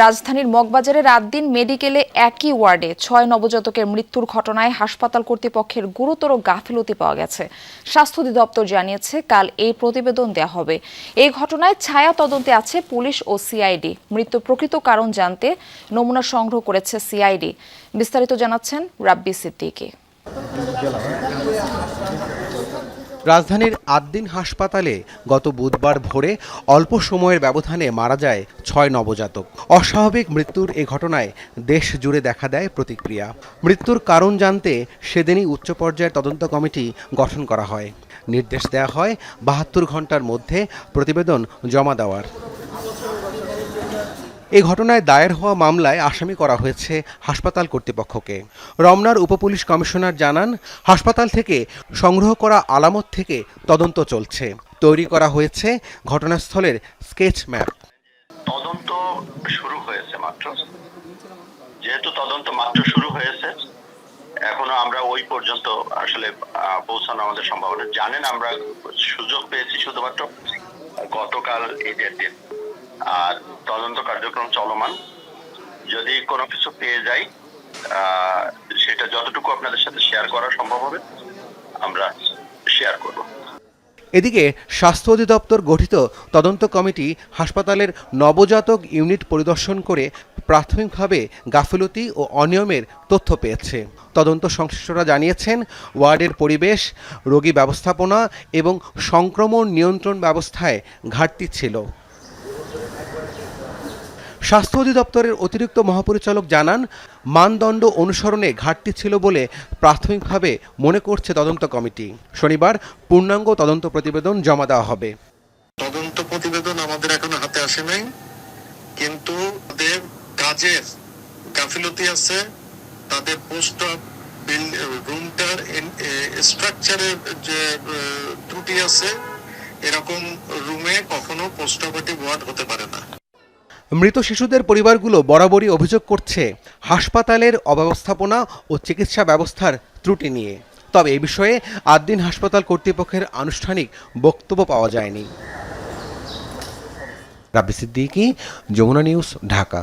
রাজধানীর মগবাজারে রাত দিন মেডিকেলে একই ওয়ার্ডে ৬ নবজাতকের মৃত্যুর ঘটনায় হাসপাতাল কর্তৃপক্ষের গুরুতর গাফিলতি পাওয়া গেছে। স্বাস্থ্য অধিদপ্তর জানিয়েছে কাল এই প্রতিবেদন দেওয়া হবে। এই ঘটনায় ছায়া তদন্তে আছে পুলিশ ও সিআইডি। মৃত্যুর প্রকৃত কারণ জানতে নমুনা সংগ্রহ করেছে সিআইডি। বিস্তারিত জানাচ্ছেন রাব্বি সিদ্দিকী। রাজধানীর আদ্দিন হাসপাতালে গত বুধবার ভোরে অল্প সময়ের ব্যবধানে মারা যায় ৬ নবজাতক। অস্বাভাবিক মৃত্যুর এ ঘটনায় দেশ জুড়ে দেখা দেয় প্রতিক্রিয়া। মৃত্যুর কারণ জানতে সেদিনই উচ্চ পর্যায়ের তদন্ত কমিটি গঠন করা হয়। নির্দেশ দেওয়া হয় ৭২ ঘণ্টার মধ্যে প্রতিবেদন জমা দেওয়ার। এ ঘটনায় দায়ের হওয়া মামলায় আসামি করা হয়েছে হাসপাতাল কর্তৃপক্ষকে। রমনার উপপুলিশ কমিশনার জানান, হাসপাতাল থেকে সংগ্রহ করা আলামত থেকে তদন্ত চলছে। তৈরি করা হয়েছে ঘটনাস্থলের স্কেচ ম্যাপ। তদন্ত শুরু হয়েছে মাত্র, যেহেতু তদন্ত মাত্র শুরু হয়েছে এখনো আমরা ওই পর্যন্ত আসলে পৌঁছানো আমাদের সম্ভাবনা। জানেন, আমরা সুযোগ পেয়েছি শুধুমাত্র গতকাল ঈদের দিন, আর তদন্ত কার্যক্রম চলমান। যদি কোনো কিছু পেয়ে যাই সেটা যতটুকু আপনাদের সাথে শেয়ার করা সম্ভব হবে আমরা শেয়ার করব। এদিকে স্বাস্থ্য অধিদপ্তর গঠিত তদন্ত কমিটি হাসপাতালের নবজাতক ইউনিট পরিদর্শন করে প্রাথমিকভাবে গাফিলতি ও অনিয়মের তথ্য পেয়েছে। তদন্ত সংশ্লিষ্টরা জানিয়েছেন, ওয়ার্ডের পরিবেশ, রোগী ব্যবস্থাপনা এবং সংক্রমণ নিয়ন্ত্রণ ব্যবস্থায় ঘাটতি ছিল। স্বাস্থ্য অধিদপ্তরের অতিরিক্ত মহাপরিচালক জানান, মানদণ্ড অনুসরণে ঘাটতি ছিল বলে প্রাথমিকভাবে মনে করছে তদন্ত কমিটি। শনিবার পূর্ণাঙ্গ তদন্ত প্রতিবেদন জমা দেওয়া হবে। তদন্ত প্রতিবেদন আমাদের এখনো হাতে আসে নাই, কিন্তু তাদের কাজের গাফিলতি আছে, তাদের পোস্ট রুমটার স্ট্রাকচারের যে ত্রুটি আছে, এরকম রুমে কখনো পোস্ট অপারেটিভ ওয়ার্ড হতে পারে না। মৃত শিশুদের পরিবারগুলো বরাবরই অভিযোগ করছে হাসপাতালের অব্যবস্থাপনা ও চিকিৎসা ব্যবস্থার ত্রুটি নিয়ে। তবে এ বিষয়ে আদ্দিন হাসপাতাল কর্তৃপক্ষের আনুষ্ঠানিক বক্তব্য পাওয়া যায়নি। রাব্বি সিদ্দিকী, যমুনা নিউজ, ঢাকা।